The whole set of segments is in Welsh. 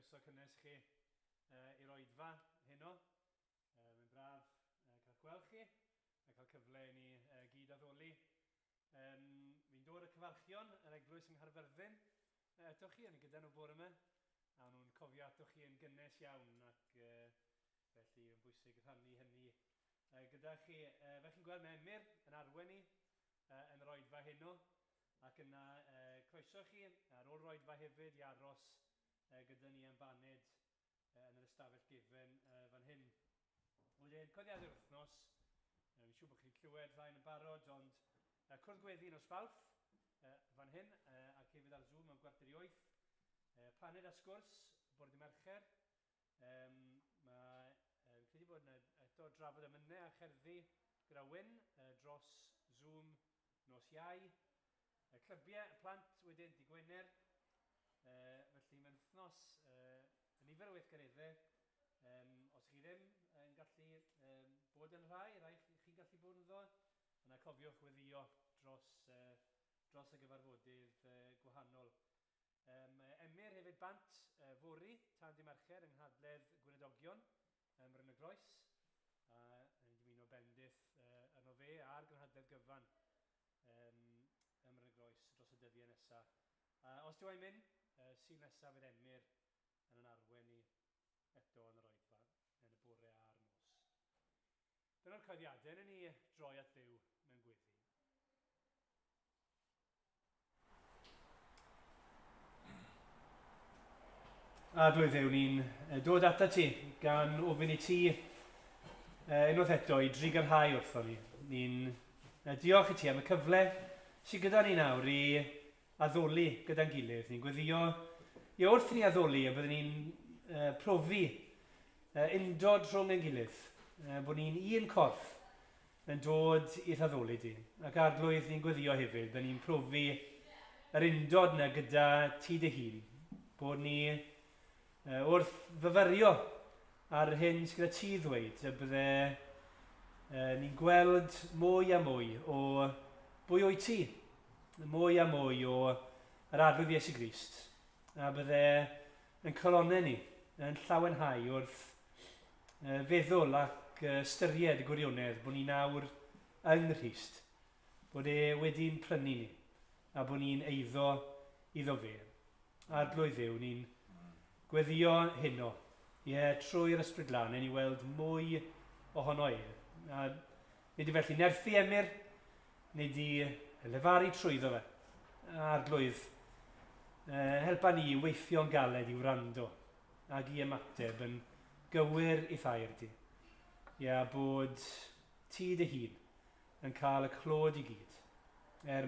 Croeso cynnes chi i'r oedfa heno. Mae'n braf cael gweld chi a cael cyfle i ni gyd addoli. Fi'n dod y cyfarchion yr eglwys yng Nghaerfyrddin. Eto chi yn gyda nhw bore yma. A nhw'n cofio ato chi yn gynnes iawn ac felly yn bwysig rhannu hynny gyda chi. Fe chi'n gweld mae Emyr yn arwen ni yn yr oedfa heno. Ac yna croeso chi ar ôl roedfa hefyd i aros gyda ni yn baned yn yr ystafell gefen fan hyn. Wedyn, coeddiadau'r wythnos, fi'n siŵr bod chi'n clywed rhain yn barod, ond cwrdd gweddi nos Fawrth fan hyn ac hefyd ar Zoom am 7:45. Paned a sgwrs, bore dydd Mercher. Fi'n credu bod yna eto drafod emynau a cherddi gyda Wyn dros Zoom nos Iau. Clybiau y plant wedyn di Gwener. Felly mae'n wythnos yn nifer o weithgareddau. Os chi ddim yn gallu bod yn rai chi'n gallu bod yn ddo, yna cofiwch weddio dros y gyfarfodydd gwahanol. Emyr hefyd bant fori tan dydd Mercher yng Nghadledd Gwynedogion yn Bryn y Groes. Yn dymuno bendith yno fe a'r gynhadledd gyfan ym Bryn y Groes dros y dyddiau nesaf. Os dyw e'n mynd, sy'n nesaf fydd Emyr yn yn arwen ni eto yn yr oedfa yn y bore a'r nos. Dyna'r coeddiadau, yna ni droi at Dduw mewn gweddi. A dwi Dduw, ni'n dod ata ti gan ofyn i ti unwaith eto i drigyrhau wrtho ni. Ni'n diolch i ti am y cyfle sydd gyda ni nawr i addoli gyda'n gilydd. Ni'n gweddio i wrth ni addoli a byddwn ni'n profi undod rhwng ein gilydd. Bod ni'n un corff yn dod i'th addoli di. Ac arglwydd ni'n gweddio hefyd, byddwn ni'n profi yr undod yna gyda ti dy hun. Bod ni wrth fyfyrio ar hyn sydd gyda ti ddweud, y bydde ni'n gweld mwy a mwy o bwy o'i ti, mwy a mwy o yr arglwydd Iesu Grist. A bydde yn colonnau ni yn llawenhau wrth feddwl ac ystyried y gwirionedd bod ni nawr yng Nghrist, bod wedi'n prynu ni a bod ni'n eiddo iddo fe. Arglwydd Dduw, ni'n gweddio heno, trwy'r Ysbryd Glân, i weld mwy ohono e. A nid i felly nerthu Emyr, nid i lefaru trwyddo fe. Arglwydd, helpa ni weithio'n galed i wrando ac i ymateb yn gywir i thair di. Bod ti dy hun yn cael y clod i gyd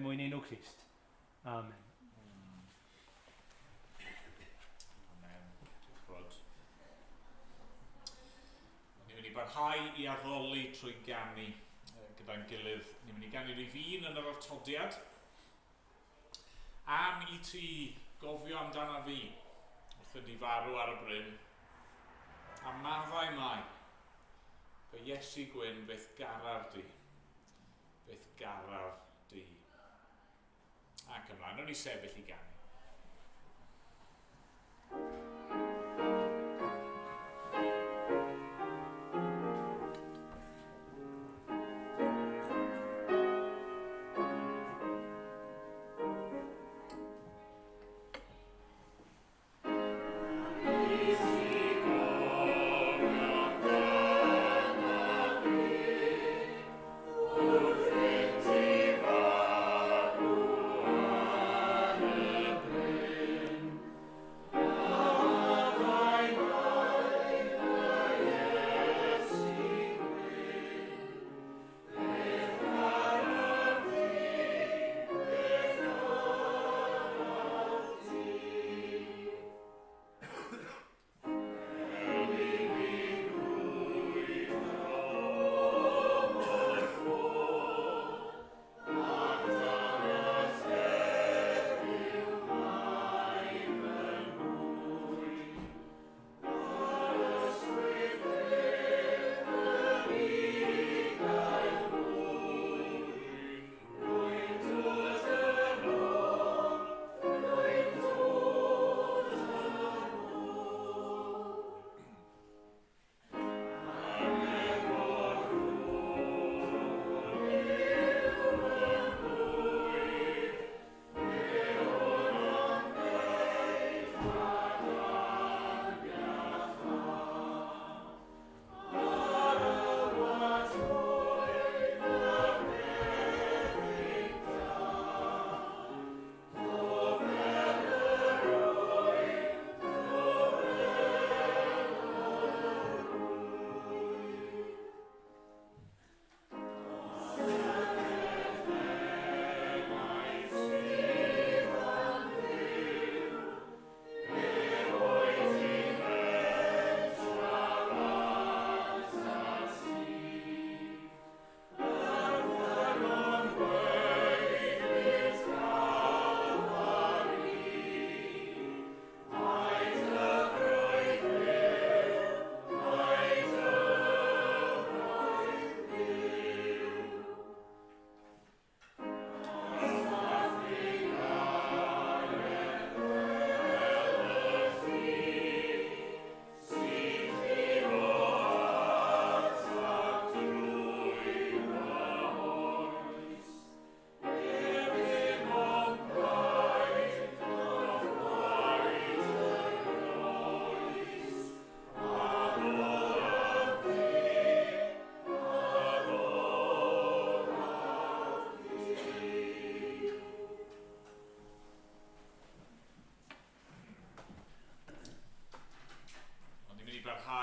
mwyn enw Crist. Amen. Ni'n mynd i barhau i addoli trwy ganu gyda'n gilydd. Ni'n mynd i ganu rifin yn yr ortodiad. Am i ti gofio amdana fi wrth ydi farw ar y bryn. A maddau mai fe Iesu Gwyn beth garaf di. Beth garaf di. Ac ymlaen, nhw'n ni sefyll i ganu. Oh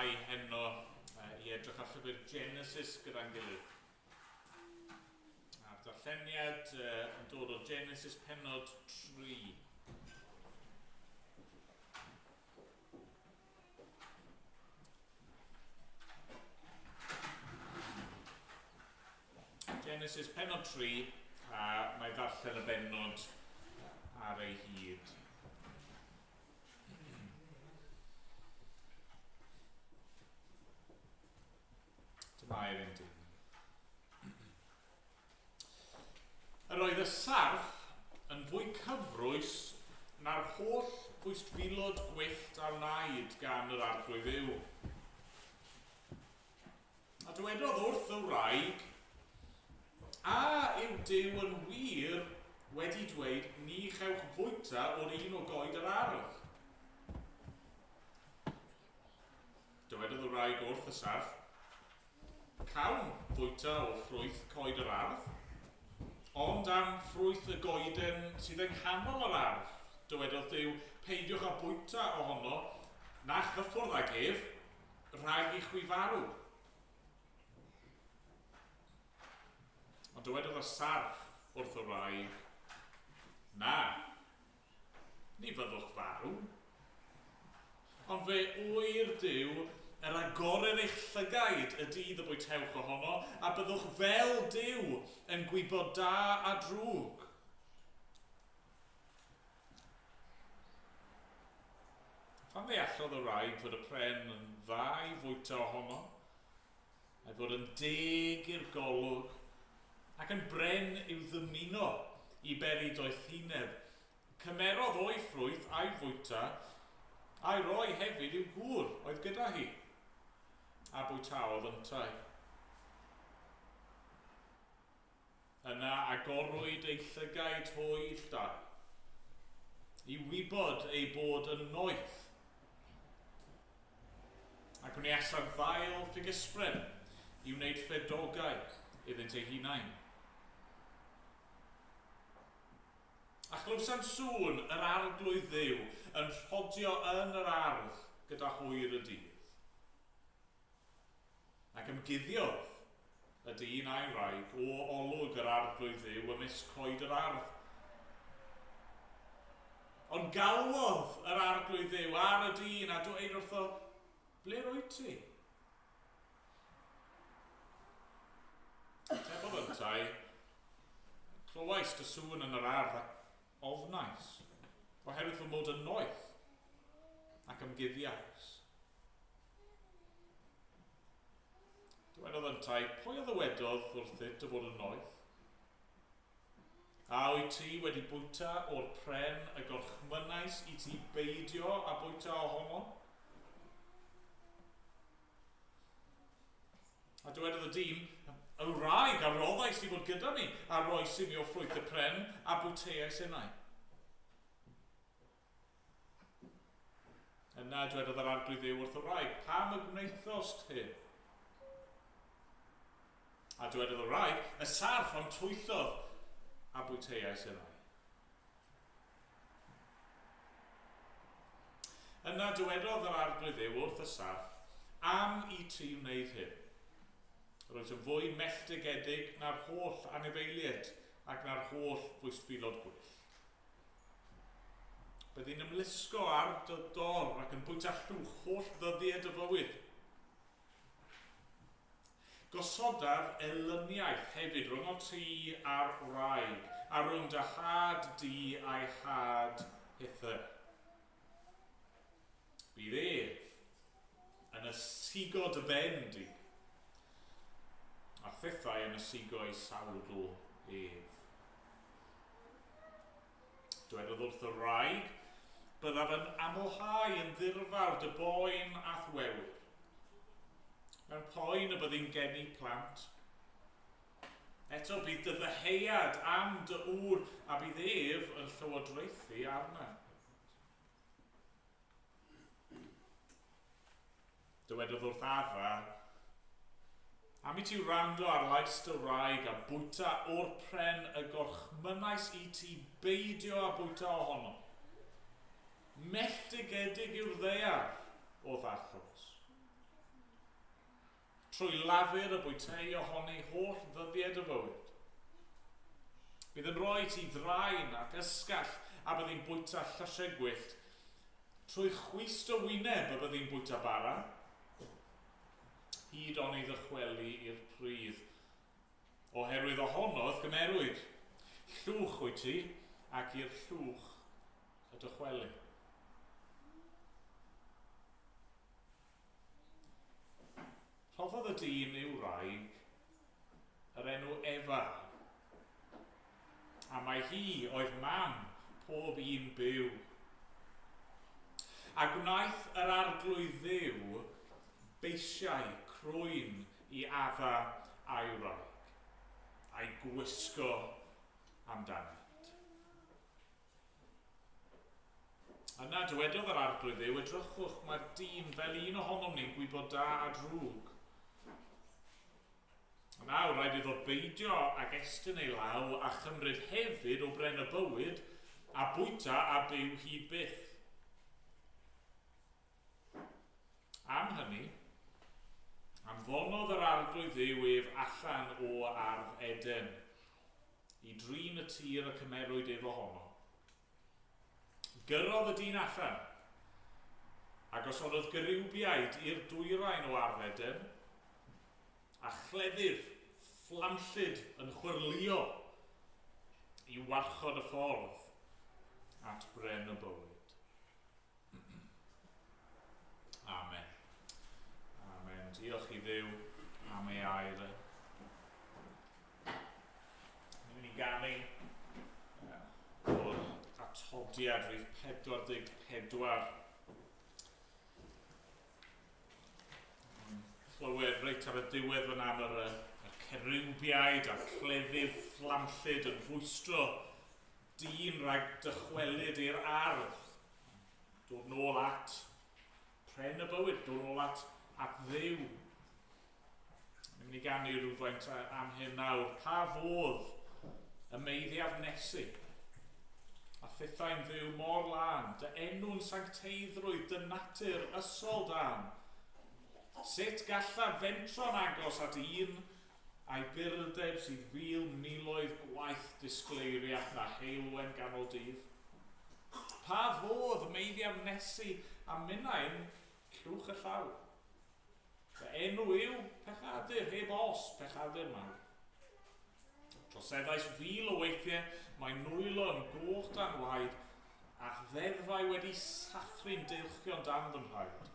ddau heno i edrych ar llyfr Genesis gyda'n gilydd. A'r darlleniad yn dod o Genesis pennod 3. Genesis pennod 3, a mae ddarllen y bennod ar ei hyd. Dyma'r un dyn. Yr oedd y sarf yn fwy cyfrwys na'r holl bwystfilod gwyllt a wnaed gan yr arglwydd Dduw. A dywedodd wrth y wraig, a yw Duw yn wir wedi dweud, ni chewch fwyta o'r un o goed yr ardd. Dywedodd y wraig wrth y sarf, cawn fwyta o ffrwyth coed yr ardd, ond am ffrwyth y goeden sydd yng nghanol yr ardd. Dywedodd Duw, peidiwch â bwyta ohono, na chyffwrdd ag ef, rhag i chwi farw. Ond dywedodd y sarf wrth y wraig, na, ni fyddwch farw. Ond fe wyr Duw, yr agored eich llygaid y dydd y bwytewch ohono, a byddwch fel Duw yn gwybod da a drwg. Phan ddeallodd y wraig fod y pren yn dda i fwyta ohono, a'i fod yn deg i'r golwg, ac yn bren i'w ddymuno i beri doeth hineb. Cymerodd o'i ffrwyth a'i fwyta, a'i roi hefyd i'w gŵr oedd gyda hi, a bwytaodd yntau. Yna agorwyd ei llygaid hwyl da, i wybod ei bod yn noeth, ac wni allan ddail ffigysbren i wneud ffedogau iddynt ei hunain. A chlywsam sŵn yr arglwydd Dduw yn rhodio yn yr ardd gyda hwyr y dydd. Ac ymguddiodd y dyn a'i wraig o olwg yr arglwydd Dduw ymysg coed yr ardd. Ond galwodd yr arglwydd Dduw ar y dyn a dweud wrtho, ble roedd ti? Tebodd yntau, clywais dy sŵn yn yr ardd ac ofnais, oherwydd fy mod yn noeth ac ymguddiais. Dywedodd yntau, pwy o ddywedodd wrthyt dy fod yn noeth? A wyt ti wedi bwyta o'r pren y gorchmynnais i ti beidio a bwyta ohono? A dywedodd y dyn, y wraig a roddais i fod gyda mi, a roes i mi o ffrwyth y pren a bwyteais yna'i. Yna dywedodd yr arglwydd Dduw wrth y wraig, pam y gwneithos hyn? A dywedodd y wraig, y sarf ond twyllodd a bwyteais yna'i. Yna dywedodd yr arglwydd Dduw wrth y sarf, am i ti wneud hyn. Roedd yn fwy melltigedig na'r holl anifeiliaid ac na'r holl bwystfilod gwyllt. Byddai'n ymlusgo ar dy dor ac yn bwyta llwch holl ddyddiad y fywyd. Gosodaf elyniaeth hefyd rhwng o ti a'r wraig, a rhwng dy had di a'i had hither. Bydd ef yn ysigo dy ben di, a thithau yn ysigo ei sawdl ef. Dywedodd wrth y wraig, byddaf yn amlhau yn ddirfawr dy boen a thwewyr. Mewn poen y byddai'n geni plant. Eto bydd dy ddeheuad am dy ŵr a bydd ef yn llywodraethu arna. Dywedodd wrth Afa, am i ti wrando ar lais dy wraig a bwyta o'r pren y gorchmynnais i ti beidio a bwyta ohono. Melltigedig yw'r ddear o ddachos. trwy lafur y bwytau ohoni holl ddyddiad y fywyd. Bydd yn rhoi ti ddraen ac ysgall a byddi'n bwyta llysiau gwyllt, trwy chwist o wyneb y byddi'n bwyta bara, hyd ond i ddychwelu i'r pridd. Oherwydd ohonodd gymerwyd, llwch wyt ti ac i'r llwch y dychwelu. Rhoddodd y dyn i'w wraig yr enw Efa, a mae hi oedd mam pob un byw. A gwnaeth yr arglwydd dduw beisiau crwyn i adda a'i wraig, a'i gwisgo amdanynt. Yna dywedodd yr arglwydd dduw, edrychwch, mae'r dyn fel un ohonom ni'n gwybod da a drwg. Nawr rhaid iddo beidio ag estyn ei law a chymryd hefyd o bren y bywyd a bwyta a byw hyd byth. Am hynny, anfonodd yr arglwydd dduw ef allan o ardd Eden i drin y tir y cymerwyd efo honno. Gyrrodd y dyn allan, ac os oedd gyrwbiaid i'r dwyrain o ardd Eden, a chleddyf fflamllyd yn chwyrlio i warchod y ffordd at bren y bywyd. Amen. Amen. Diolch i Dduw am ei air. Ni'n mynd i ganu o'r atodiad rhif 44. Clywed reit ar y diwedd fan am yr cerwbiaid a'r cleddyf fflamllyd yn rhwystro dyn rhag dychwelyd i'r ardd. Dod nôl at pren y bywyd, dod nôl at Dduw. Ni'n mynd i ganu rhywfaint am hyn nawr. Pa fodd y meiddiaf nesu? A thithau'n Dduw mor lan, dy enw'n sancteiddrwydd, dy natur ysol dan. Sut galla fentro'n agos at un a'i byrdeb sydd 1000 gwaith disgleiriach na heilwen ganol dydd? Pa fodd meiddiaf nesu a minnau'n llwch y llaw? Fy enw yw pechadur, heb os pechadur mawr. Troseddais 1000 o weithiau, mae nwylo yn goch dan waed, a ddeddfau wedi sathru'n dilchion dan fy mhaid.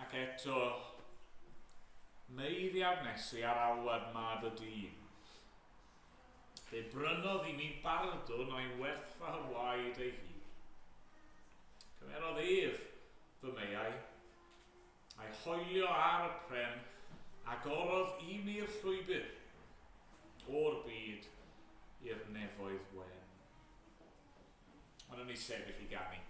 Ac eto, meiddiaf nesu ar alwad mab y dyn. Fe brynodd i mi bardwn a'i werthfa waed ei hun. Cymerodd ef fy meiau, a'i hoelio ar y pren, a gorodd i mi'r llwybr, o'r byd i'r nefoedd wen. Ond yn ei sefyll i ganu.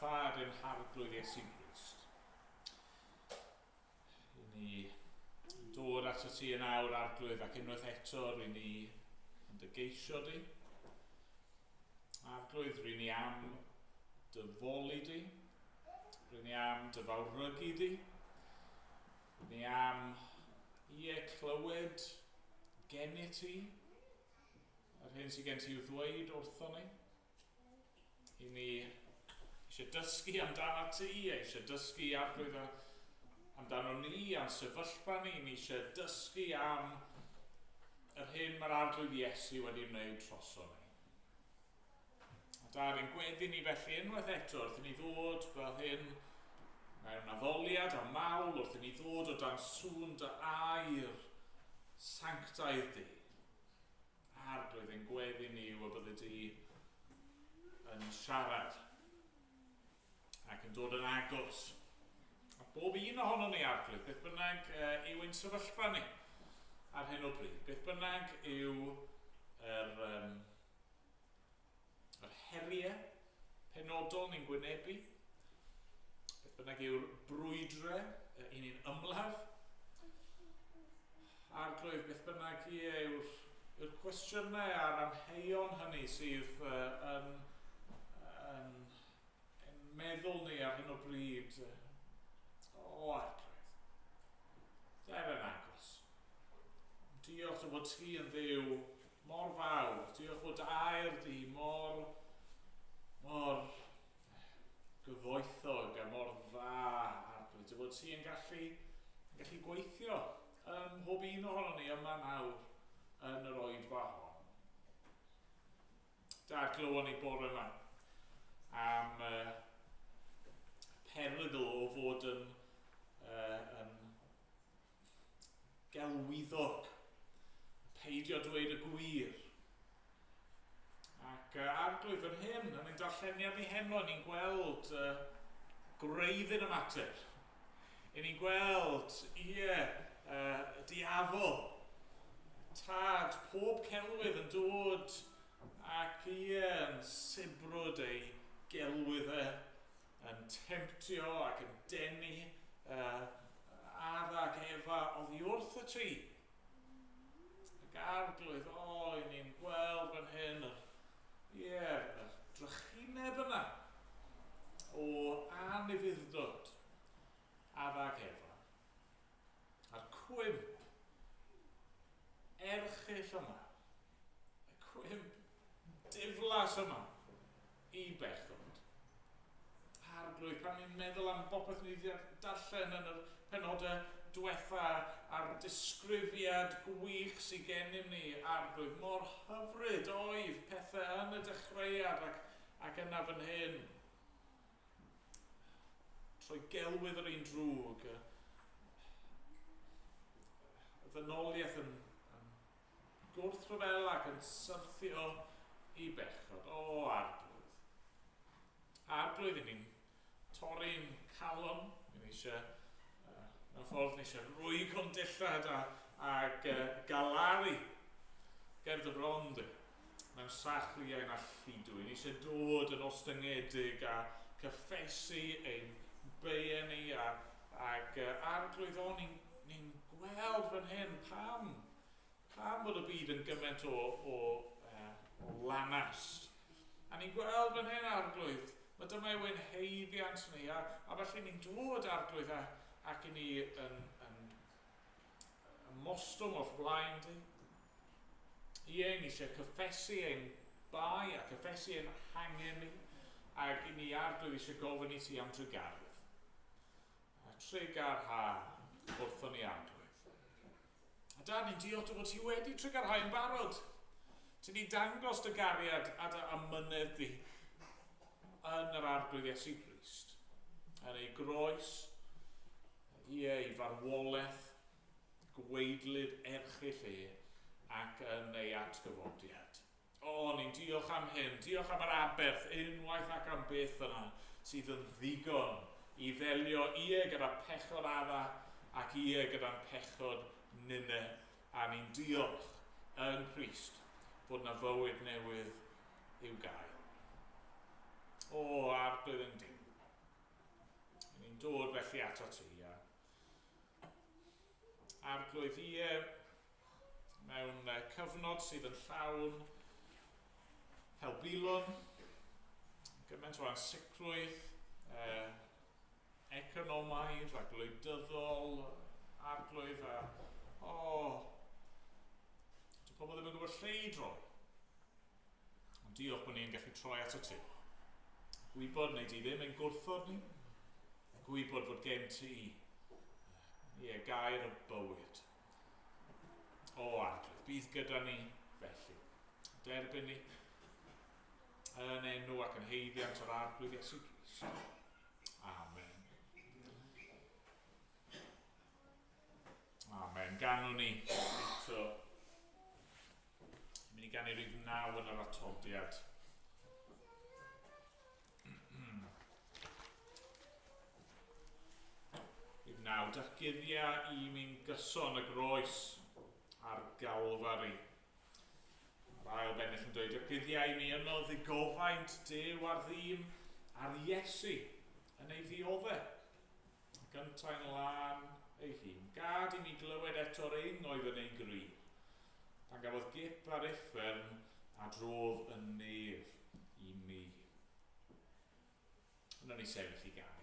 ar ein harglwydd Iesu Grist. I ni dod at y ti yn awr arglwydd ac unwaith eto rydyn ni yn dy geisio di. Arglwydd rydyn ni am dy foli di. Rydyn ni am dy fawrygu di. Rydyn ni am clywed geni ti. Yr hyn sydd gen ti i'w ddweud wrthon ni. I ni eisiau dysgu amdano ti, eisiau dysgu arglwydd amdano ni, am sefyllfa ni. Ni eisiau dysgu am yr hyn mae'r arglwydd Iesu wedi wneud troso ni. A Dad, ein gweddi ni felly unwaith eto wrth i ni ddod fel hyn mewn addoliad a mawl, wrth i ni ddod o dan sŵn dy air sanctaidd di. Arglwydd ein gweddi ni yw y bydde di yn siarad ac yn dod yn agos. A bob un ohono ni arglwydd, beth bynnag yw ein sefyllfa ni ar hyn o bryd. Beth bynnag yw yr heriau penodol ni'n gwynebu. Beth bynnag yw'r brwydrau i ni'n ymladd. Arglwydd, beth bynnag yw'r cwestiynau a'r amheuon hynny sydd yn meddwl ni ar hyn o bryd. Arglwydd, der yn agos. Diolch o fod ti yn dduw mor fawr. Diolch fod air di mor gyfoethog a mor dda, arglwydd. Diolch fod ti yn gallu gweithio mhob un ohono ni yma nawr yn yr oedfa hon. Dad, glywon ni bore yma am perygl o fod yn gelwyddog, peidio dweud y gwir. Ac arglwydd yn hyn, yn ein darlleniad ni heno, ni'n gweld gwreiddyn y mater. Ni'n gweld, diafol, tad, pob celwydd yn dod ac yn sibrwd ei gelwyddau, yn temptio ac yn denu Adda ac Efa oddi wrth y tri. Ac arglwydd, ni'n gweld fan hyn y drychineb yna o anufuddod Adda ac Efa. A'r cwymp erchyll yma, y cwymp diflas yma i bechod. Arglwydd, pan ni'n meddwl am bopeth ni wedi darllen yn yr penodau diwetha a'r disgrifiad gwych sydd gennym ni, arglwydd, mor hyfryd oedd pethau yn y dechreuad ac yna fan hyn. Trwy gelwydd yr un drwg, y ddynoliaeth yn gwrthryfel ac yn syrthio i bechod. Arglwydd. Arglwydd, ni'n torri'n calon, ni eisiau, mewn ffordd, ni eisiau rwyg o'n dillad ac galaru gerdd y frond mewn sachliau'n allidw. Ni eisiau dod yn ostyngedig a cyffesu ein beien ni ac arglwydd ni'n gweld fan hyn pam bod y byd yn gymaint o lanast. A ni'n gweld fan hyn arglwydd, mae dyma yw ein heiddiant ni, a felly ni'n dod arglwydd ac i ni yn mostwm o'r flaen di. Ni eisiau cyffesu ein bai a cyffesu ein hangen ni, ac i ni arglwydd eisiau gofyn i ti am Tregardd. Tregar ha wrthon ni arglwydd. A Dad, ni'n diolch o fod ti wedi tregarhau yn barod. Ti ni dangos dy gariad a dy amynedd di yn yr arglwydd Iesu Grist, yn ei groes, ei farwolaeth, gweidlyd erchyll ac yn ei atgyfodiad. Ni'n diolch am hyn, diolch am yr aberth unwaith ac am beth yna sydd yn ddigon i ddelio gyda pechod adda ac gyda'n pechod nynne. A ni'n diolch yn Christ bod na fywyd newydd i'w gael. Arglwydd yn Duw. ato ti. Arglwydd i mewn cyfnod sydd yn llawn helbilwn, gymaint o ansicrwydd, economaidd a gwleidyddol, arglwydd a dyw pobl ddim yn gwybod lle i droi. Ond diolch bod ni'n gallu troi ato ti. Gwybod neu di ddim ein gwrthod ni, gwybod fod gen ti gair y bywyd. Arglwydd, bydd gyda ni felly. Derbyn ni yn enw ac yn heiddiant o'r arglwydd Iesu Grist. Amen. Amen. Ganwn ni eto. Mynd i ganu rhif 9 yn yr atodiad. Rhif 9. Datguddiau i mi'n gyson y groes ar Galfari. Ail bennill yn dweud, datguddiau i mi yno ddigofaint Duw ar ddim ar Iesu yn ei ddioddau. Gyntau'n lan ei hun. Gad i mi glywed eto'r ein oedd yn ei gryf. Pan gafodd gip ar uffern a drodd yn nef i mi. Yna ni sefyll i ganu.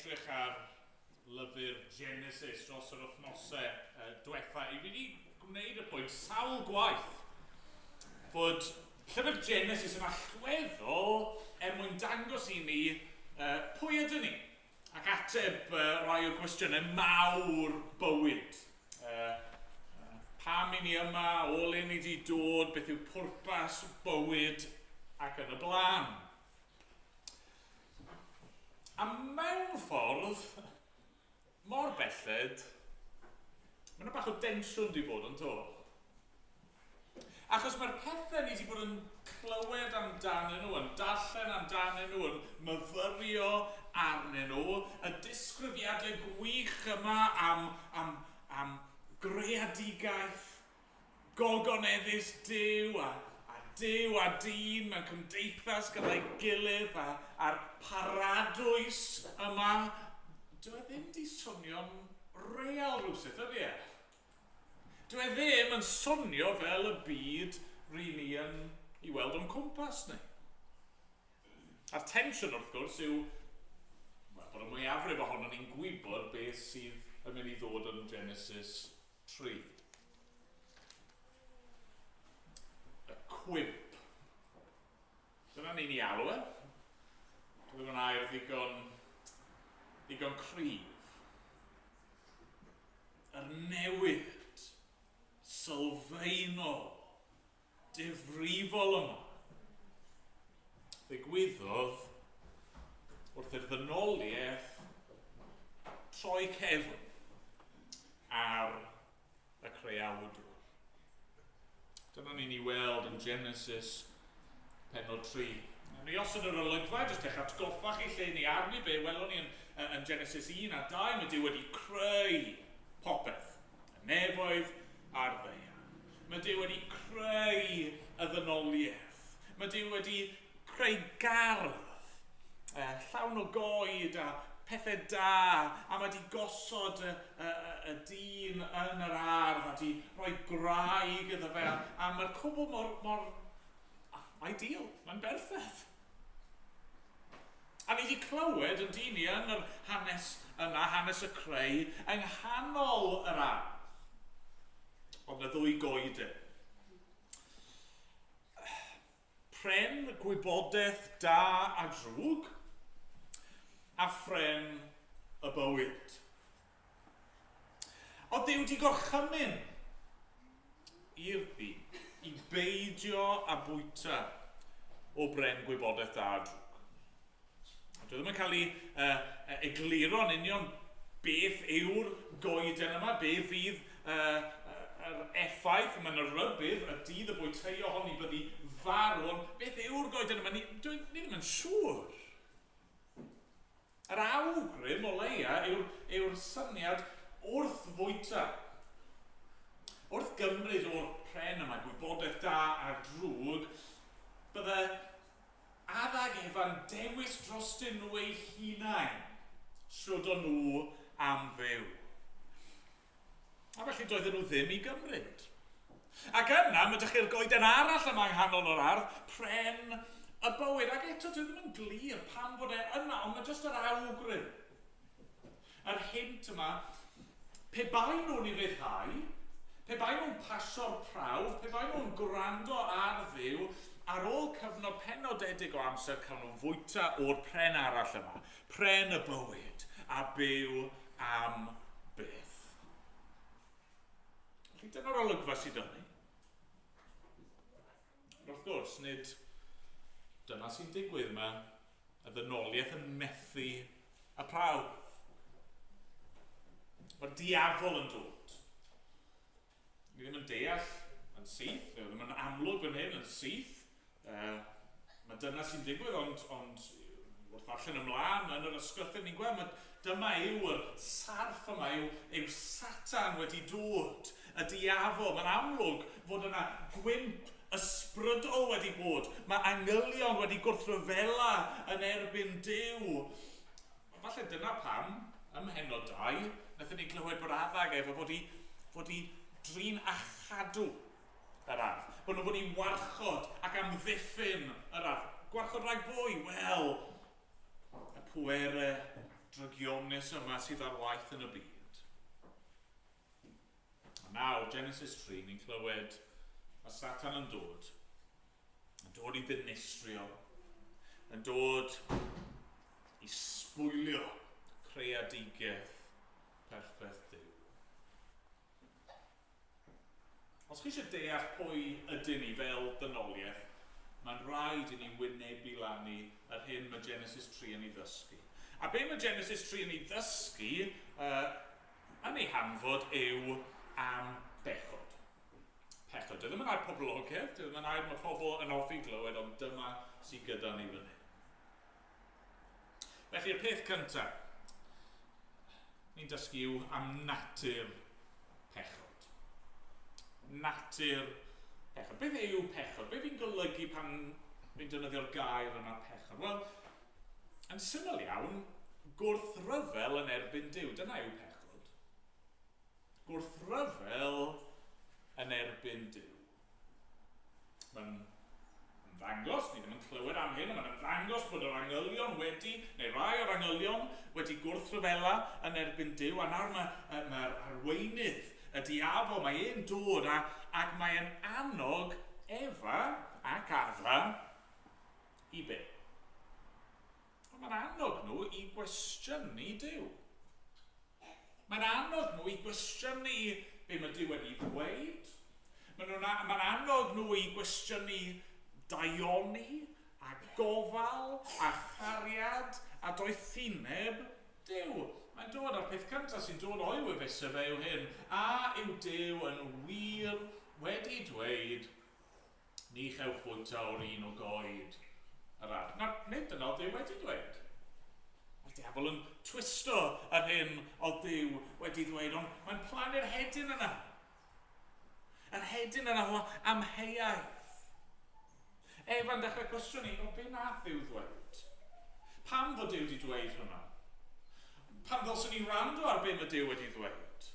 edrych ar lyfr Genesis dros yr wythnosau diwetha, i fi wedi gwneud y pwynt sawl gwaith bod llyfr Genesis yn allweddol mwyn dangos i ni pwy ydyn ni ac ateb rai o gwestiynau mawr bywyd. pam i ni yma, o le ni di dod, beth yw pwrpas bywyd ac yn y blaen. A mewn ffordd, mor belled, mae yna bach o densiwn di bod yn to. Achos mae'r pethau ni wedi bod yn clywed amdanyn nhw, yn darllen amdanyn nhw, yn myfyrio arnyn nhw, y disgrifiadau gwych yma am greadigaeth, gogoneddus Duw a Duw a dyn mewn cymdeithas gyda'i gilydd a'r paradwys yma. Dwi ddim di swnio'n real rhywsut, ydy e? Dwi ddim yn swnio fel y byd rili yn ei weld o'n cwmpas ni. A'r tensiwn wrth gwrs yw, bod y mwyafrif ohono ni'n gwybod beth sydd yn mynd i ddod yn Genesis 3. Y cwmp. Dyna ni'n ei alw e. Dwi ddim yn air ddigon cryf. Yr newid sylfaenol, difrifol yma ddigwyddodd wrth i'r ddynoliaeth troi cefn ar y creawdwr. Dyna ni'n ei weld yn Genesis pennod 3. Ni osod yr olygfa, jyst eich atgoffa chi lle ni arni be welwn ni yn Genesis 1 a 2, mae Duw wedi creu popeth, y nefoedd a'r ddaear. Mae Duw wedi creu y ddynoliaeth. Mae Duw wedi creu gardd, llawn o goed a pethau da, a mae wedi gosod y dyn yn yr ardd, a wedi rhoi graig iddo fe, a mae'r cwbl mor ideal, mae'n berffeth. A ni wedi clywed yn dyn yn yr hanes yna, hanes y creu, yng nghanol yr ardd. Ond y ddwy goeden. Pren gwybodaeth da a drwg, a phren y bywyd. O Duw wedi gorchymyn i'r byd i beidio a bwyta o bren gwybodaeth da a drwg. Dwi ddim yn cael ei egluro'n union beth yw'r goeden yma, beth fydd yr effaith, mae'n y rybydd, y dydd y bwyteu ohoni byddu farw, ond beth yw'r goeden yma? Ni ddim yn siŵr. Yr awgrym o leia yw'r syniad wrth fwyta. Wrth gymryd o'r pren yma, gwybodaeth da a drwg, bydde addag Efan dewis drostyn nhw eu hunain, srwyd o nhw am fyw. A felly doedden nhw ddim i gymryd. Ac yna, mae dych chi'r goeden arall yma yng nghanol yr ardd, pren y bywyd. Ac eto, dwi ddim yn glir pam fod e yna, ond mae jyst yr awgrym. Yr hint yma, pe bai nhw'n ei fyddhau, pe bai nhw'n pasio'r prawf, pe bai nhw'n gwrando ar Dduw, ar ôl cyfnod penodedig o amser cael nhw'n fwyta o'r pren arall yma, pren y bywyd, a byw am beth. Felly dyna'r olygfa sydd yn ni. Wrth gwrs, nid dyna sy'n digwydd yma, y ddynoliaeth yn methu y prawf. Mae'r diafol yn dod. Ni ddim yn deall yn syth, ni ddim yn amlwg fan hyn yn syth. Mae dyna sy'n digwydd, ond wrth allan ymlaen yn yr ysgrythau ni'n gweld, dyma yw'r sarf yma, yw Satan wedi dod, y diafol. Mae'n amlwg fod yna gwymp ysbrydol wedi bod. Mae angylion wedi gwrthryfela yn erbyn Duw. Falle dyna pam, ym Mhenno 2, naethon ni glywed bod addag efo fod i drin a chadw yr ardd. Bod nhw fod i warchod ac amddiffyn yr ardd. Gwarchod rhag bwy? Wel, y pwerau drygionus yma sydd ar waith yn y byd. A nawr, Genesis 3, ni'n clywed mae Satan yn dod i ddinistrio, yn dod i sbwylio creadigaeth perffaith Duw. Os chi eisiau deall pwy ydyn ni fel dynoliaeth, mae'n rhaid i ni wynebu lan ni yr hyn mae Genesis 3 yn ei ddysgu. A be mae Genesis 3 yn ei ddysgu yn ei hanfod yw am bechod. Pechod. Dyna mae'n air poblogaidd, dyna mae'n air mae pobl yn hoffi glywed, ond dyma sydd gyda ni fan hyn. Felly'r peth cyntaf, ni'n dysgu yw am natur pechod. Natur pechod. Beth yw pechod? Beth fi'n golygu pan fi'n defnyddio'r gair yna pechod? Wel, yn syml iawn, gwrthryfel yn erbyn Duw. Dyna yw pechod. Gwrthryfel yn erbyn Duw. Mae'n ddangos, ni ddim yn clywed am hyn, mae'n ddangos bod yr angylion wedi, neu rai o'r angylion wedi gwrthryfela yn erbyn Duw, a nawr mae'r arweinydd, y diafol, mae e'n dod ac mae'n annog Efa ac Addan i be? Mae'n annog nhw i gwestiynu Duw. Mae'n annog nhw i gwestiynu be mae Duw wedi ddweud. Mae'n annog nhw i gwestiynu daioni, a gofal, a chariad, a doethineb Duw. Mae'n dod ar peth cyntaf sy'n dod o'i wyfuso fe yw hyn, a yw Duw yn wir wedi dweud, ni chewch fwyta o'r un o goed yr ardd. Na, nid dyna o Duw wedi dweud. Mae'r diafol yn twisto ar hyn o Duw wedi dweud, ond mae'n plannu'r hedyn yna. Yr hedyn yna o amheuaeth. Efa'n dechrau cwestiwn i, o be nath Duw ddweud? Pam fod Duw wedi dweud hwnna? Pam ddylswn ni wrando ar be mae Duw wedi ddweud?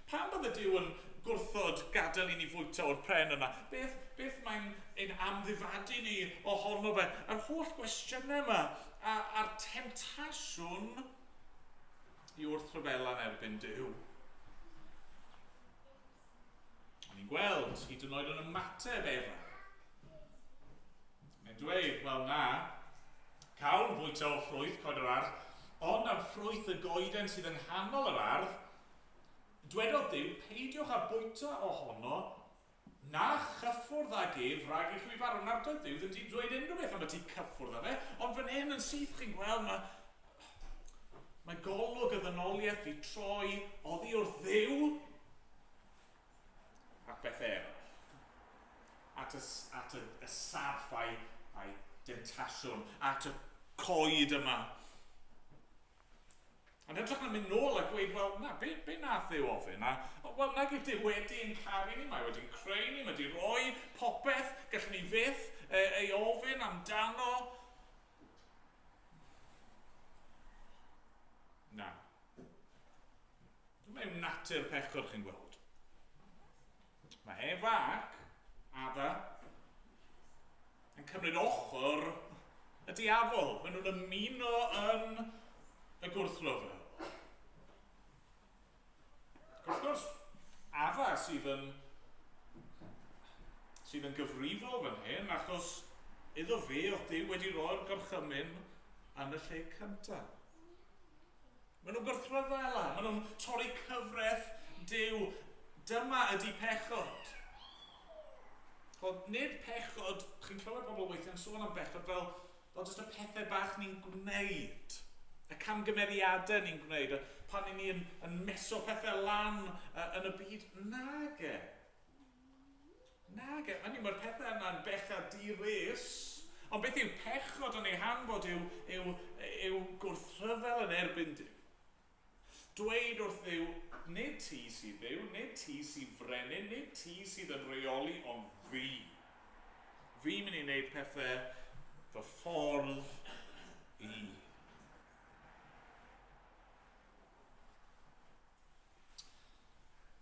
Pam bod y Duw yn gwrthod gadael i ni fwyta o'r pren yna? Beth mae'n ein amddifadu ni ohono fe? Yr holl gwestiynau yma a'r temtasiwn i wrthryfela'n erbyn Duw. A ni'n gweld hyd yn oed yn ymateb Efa. Mae'n dweud, wel na, cawn fwyta o ffrwyth coed yr ardd, ond am ffrwyth y goeden sydd yn nghanol yr ardd, dwedodd Duw, peidiwch â bwyta ohono, na chyffwrdd ag ef rhag eich farw. Nawr doedd Duw ddim wedi dweud unrhyw beth am y ti cyffwrdd â fe, ond fan hyn yn syth chi'n gweld mae golwg y ddynoliaeth wedi troi oddi wrth Dduw ac beth eraill. At y sarf a'i dentasiwn, at y coed yma. Yn hytrach na mynd nôl a gweud, wel, na, be nath Dduw ofyn? Wel, na gyda Duw wedi'n caru ni, mae wedi'n creu ni, mae wedi rhoi popeth, gallwn ni fyth ei ofyn amdano. Na. Dyma yw natur pechod chi'n gweld. Mae Efa ac Addan yn cymryd ochr y diafol. Maen nhw'n ymuno yn y gwrthryfel. Wrth gwrs, Adda sydd yn gyfrifol fan hyn, achos iddo fe oedd Duw wedi rhoi'r gorchymyn yn y lle cyntaf. Maen nhw'n gwrthryfela, maen nhw'n torri cyfraith Duw. Dyma ydy pechod. Nid pechod, chi'n clywed pobl weithio'n sôn am bechod fel jyst y pethau bach ni'n gwneud. Y camgymeriadau ni'n gwneud, pan i ni yn meso pethau lan yn y byd. Nage. Nage. Mae'r pethau yna'n bechad di-res. Ond beth yw pechod yn ei hanfod yw gwrthryfel yn erbyn Duw. Dweud wrth Dduw, nid ti sydd Dduw, nid ti sydd frenin, nid ti sydd yn reoli, ond fi. Fi'n mynd i wneud pethau fy ffordd i.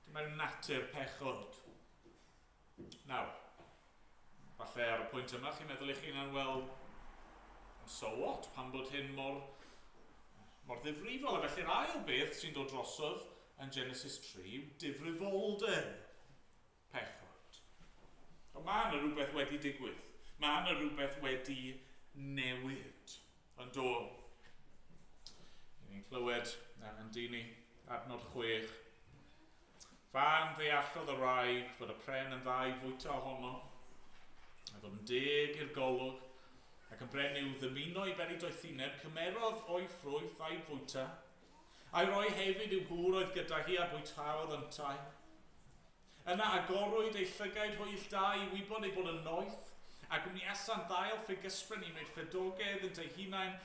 Dyma'r natur pechod. Nawr, falle ar y pwynt yma, chi'n meddwl eich hunan, wel, so what, pan bod hyn mor ddifrifol. A felly'r ail beth sy'n dod drosodd yn Genesis 3 yw difrifoldeb pechod. Ond mae yna rhywbeth wedi digwydd. Mae yna rhywbeth wedi newid yn dod. Ni'n clywed yn dyn ni adnod 6. Fan ddeallodd y wraig fod y pren yn dda i fwyta ohono, a fod yn deg i'r golwg, ac yn bren i'w ddymuno i beri doethineb, cymerodd o'i ffrwyth a'i fwyta, a'i roi hefyd i'w gŵr oedd gyda hi a bwytaodd yntau. Yna agorwyd ei llygaid hwyll da i wybod ei bod yn noeth, ac wniasan ddail ffrigysbren i wneud ffedogedd yn ei hunain,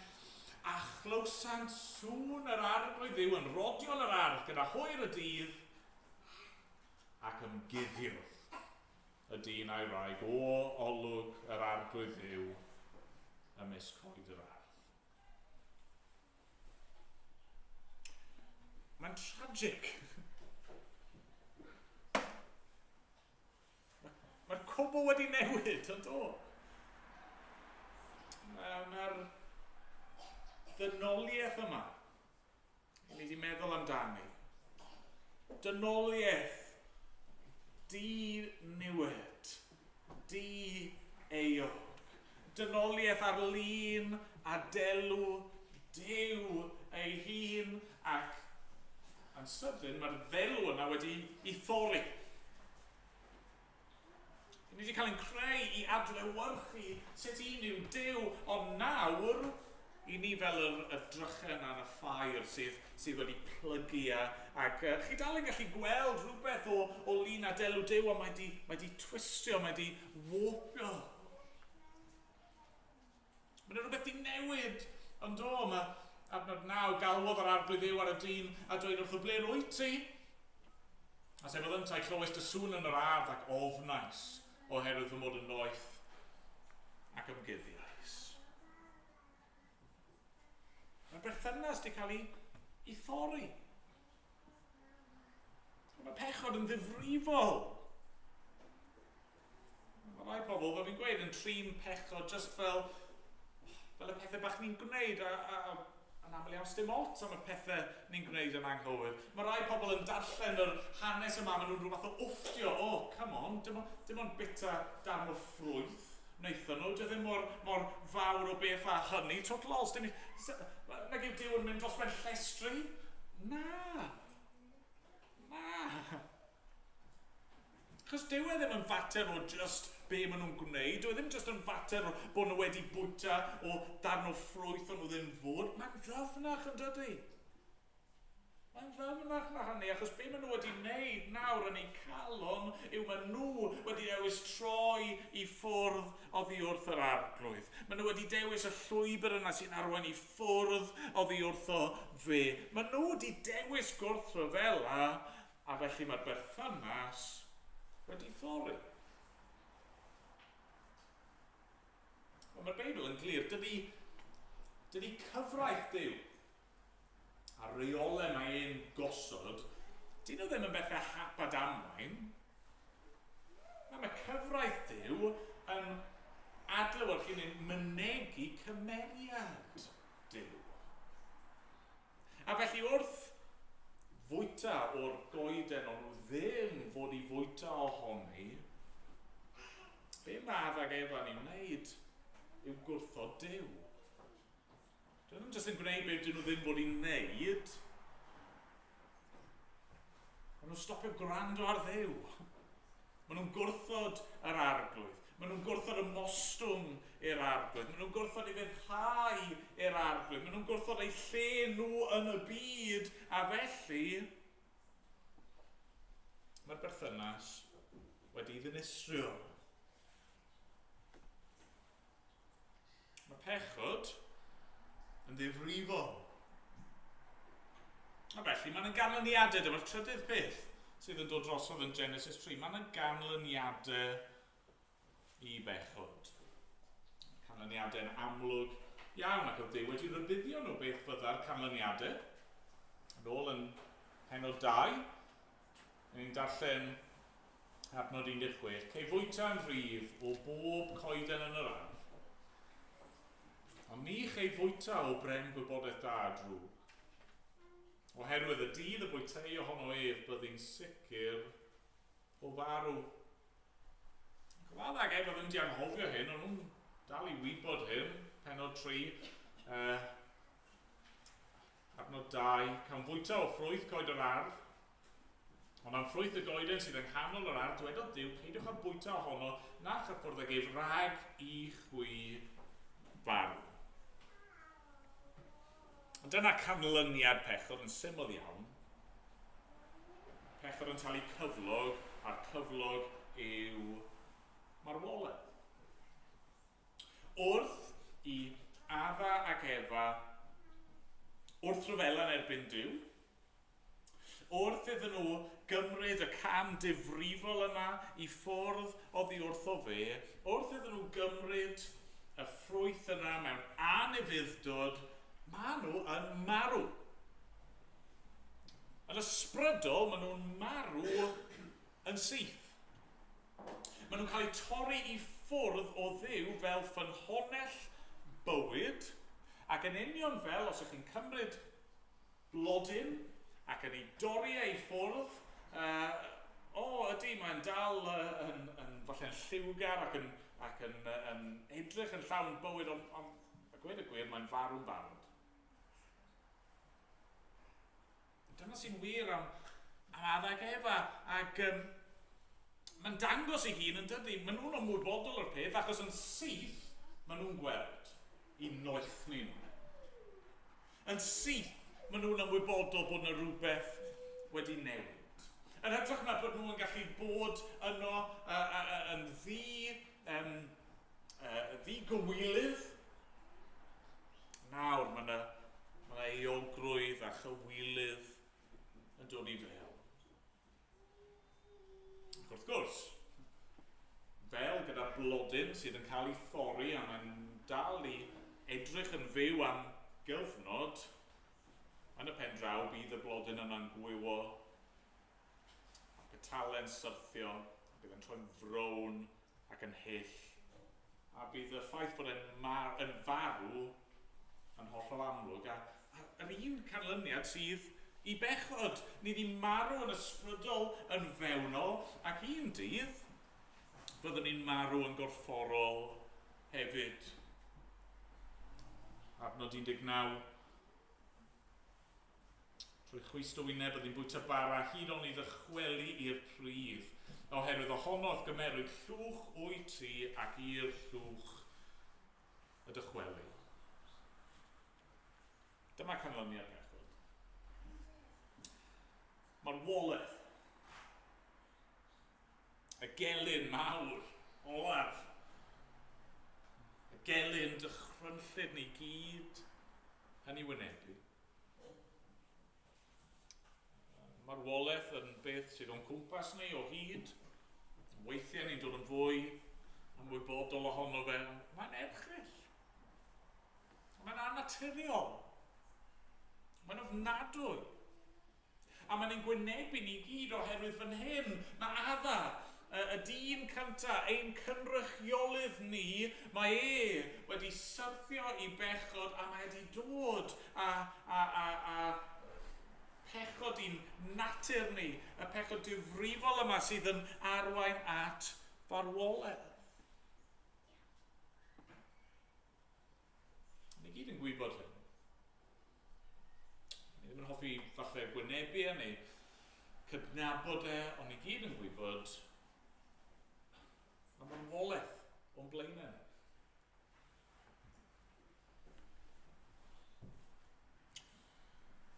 a chlywsant sŵn yr arglwydd Dduw yn rodiol yr ardd gyda hwyr y dydd, ac ymguddiodd y dyn a'i wraig o olwg yr arglwydd Dduw ymysg coed yr ardd. Mae'n tragic. Mae'r cwbl wedi newid, ond o. Mae'r ddynoliaeth yma, ni wedi meddwl amdani. Dynoliaeth di-niwed, di-eog. Dynoliaeth ar lun a delw Duw ei hun, ac yn sydyn mae'r ddelw yna wedi ei thorri. Ni wedi cael ein creu i adlewyrchu sut un yw Duw, ond nawr i ni fel y drychen ar y ffair sydd wedi plygu ac chi dal yn gallu gweld rhywbeth o lun a delw Duw, ond mae di twistio, mae di warpio. Mae'n rhywbeth di newid, ond o, mae adnod 9 galwodd yr arglwydd Dduw ar y dyn a dweud wrth o ble wyt ti? A sef oedd yntau clywes dy sŵn yn yr ardd ac ofnais oherwydd fy mod yn noeth ac ymguddiais. Mae'r berthynas wedi cael ei thorri. Mae pechod yn ddifrifol. Mae rai pobl, fel fi'n gweud, yn trin pechod just fel y pethau bach ni'n gwneud yn aml iawn sdim ots am y pethau ni'n gwneud yn anghywir. Mae rai pobl yn darllen yr hanes yma, maen nhw'n rhywbeth o wfftio. Come on, dim ond bita darn o ffrwyth wnaethon nhw. Dio ddim mor fawr o beth a hynny. Total loss, nag yw Duw yn mynd dros ben llestri? Na. Chos Duw e ddim yn fater o just be maen nhw'n gwneud. Dyw e ddim just yn fater o bod nhw wedi bwyta o darn o ffrwyth o'n nhw ddim fod. Mae'n ddyfnach yn dydy. Mae'n ddyfnach na hynny, achos be maen nhw wedi wneud nawr yn eu calon yw maen nhw wedi dewis troi i ffwrdd oddi wrth yr arglwydd. Maen nhw wedi dewis y llwybr yna sy'n arwain i ffwrdd oddi wrth o fe. Maen nhw wedi dewis gwrthryfela, a felly mae'r berthynas wedi thorri. Mae'r Beibl yn glir, dydy cyfraith Duw a reolau mae e'n gosod, dyn nhw ddim yn bethau hap a damwain. Mae cyfraith Duw yn adlewyrchu neu'n mynegu cymeriad Duw. A felly wrth fwyta o'r goeden o'n nhw ddim fod i fwyta ohoni, be madd ag Efan i wneud yw gwrthod Duw. Dyn nhw'n jyst yn gwneud beth dyn nhw ddim fod i'n wneud. Maen nhw'n stopio gwrando ar Dduw. Maen nhw'n gwrthod yr arglwydd. Maen nhw'n gwrthod y mostwng i'r arglwydd. Maen nhw'n gwrthod i feddhau i'r arglwydd. Maen nhw'n gwrthod eu lle nhw yn y byd. A felly, mae'r berthynas wedi ddinistrio. Mae pechod yn ddifrifol. A felly, mae'n ganlyniadau, dyma'r trydydd peth sydd yn dod drosodd yn Genesis 3. Mae'n ganlyniadau i bechod. Canlyniadau'n amlwg iawn, ac oedd Duw wedi rybuddio nhw beth fydda'r canlyniadau. Yn ôl yn Pennod 2, ni'n darllen adnod 16. Cei fwyta'n rhif o bob coeden yn yr ardd, a mi chei fwyta o bren gwybodaeth da a drwg. Oherwydd y dydd y bwytau ohono ef byddi'n sicr o farw. Cyfadda ag efo ddim di anghofio hyn, ond nhw'n dal i wybod hyn, Pennod 3, adnod 2, can fwyta o ffrwyth coed yr ardd, Ond am ffrwyth y goeden sydd yn nghanol yr ardd, dwedodd Duw, peidiwch â bwyta ohono, na chyffwrdd ag ef rhag I chwi farw. Ond dyna canlyniad pechod yn syml iawn. Pechod yn talu cyflog, a'r cyflog yw marwolaeth. Wrth I Adda ac Efa, wrth rhyfela'n erbyn Duw, wrth iddyn nhw gymryd y cam difrifol yma I ffwrdd oddi wrth o fe, wrth iddyn nhw gymryd y ffrwyth yna mewn anufuddod, maen nhw yn marw. Yn ysbrydol, maen nhw'n marw yn syth. Maen nhw'n cael eu torri I ffwrdd o ddiw fel ffynhonnell bywyd, ac yn union fel os ych chi'n cymryd blodyn ac yn ei dorri ei ffwrdd, ydy, mae'n dal yn falle'n lliwgar ac yn edrych yn llawn bywyd, ond a gweud y gwir, mae'n farw'n barod. Dyna sy'n wir am Adda ac Efa, ac mae'n dangos I hun yn dydy, maen nhw'n ymwybodol o'r peth, achos yn syth, maen nhw'n gweld I noethni nhw. Yn syth, maen nhw'n ymwybodol bod yna rhywbeth wedi newid. Yn hytrach na bod nhw'n gallu bod yno yn ddi-gywilydd. Nawr, mae yna eogrwydd a chywilydd yn dod I fewn. Wrth gwrs, fel gyda blodyn sydd yn cael ei thorri a mae'n dal I edrych yn fyw am gyfnod, yn y pen draw bydd y blodyn yna'n gwywo, a petalen syrthio, bydd yn troi'n frown ac yn hyll, a bydd y ffaith bod yn farw yn hollol amlwg, a yr un canlyniad sydd I bechod, ni ddim marw yn ysbrydol yn fewnol, ac un dydd, byddwn ni'n marw yn gorfforol hefyd. Adnod 19. Trwy chwist o wyneb byddwn bwyta bara hyd ond I ddychwelu i'r pridd, oherwydd ohonodd gymerwyd llwch o'i ti ac i'r llwch y dychwelu. Dyma canlyniad pechod. Marwolaeth. Y gelyn mawr, olaf. Y gelyn dychrynllyd ni gyd yn ei wynebu. Marwolaeth yn beth sydd o'n cwmpas ni o hyd. Weithiau ni'n dod yn fwy ymwybodol ohono fe. Mae'n erchyll. Mae'n annaturiol. Mae'n ofnadwy. A mae'n ein gwynebu ni gyd oherwydd fan hyn. Mae Adda, y dyn cynta, ein cynrychiolydd ni, mae wedi syrthio I bechod a mae wedi dod a pechod i'n natur ni, y pechod difrifol yma sydd yn arwain at farwolaeth. Ni gyd yn gwybod hyn. Ni ddim yn hoffi falle gwynebu neu cydnabod ond ni gyd yn gwybod na farwolaeth o'n blaenau.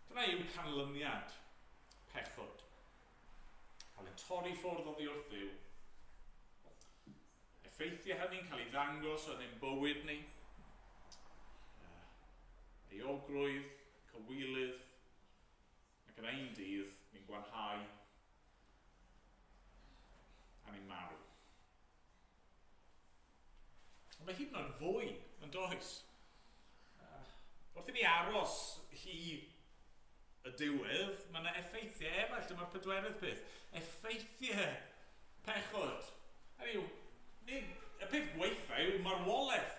Dyna yw canlyniad pechod. Cael ein torri ffwrdd oddi wrth Dduw. Effeithiau hynny'n cael ei ddangos yn ein bywyd ni. Eogrwydd, cywilydd, ac yn ein dydd ni'n gwanhau a ni'n marw. Ond mae hyd yn oed fwy yn does. Wrth I ni aros hi y diwedd, mae yna effeithiau eraill, dyma'r pedwerydd peth. Effeithiau pechod. Hynny yw, y peth gweitha yw marwolaeth,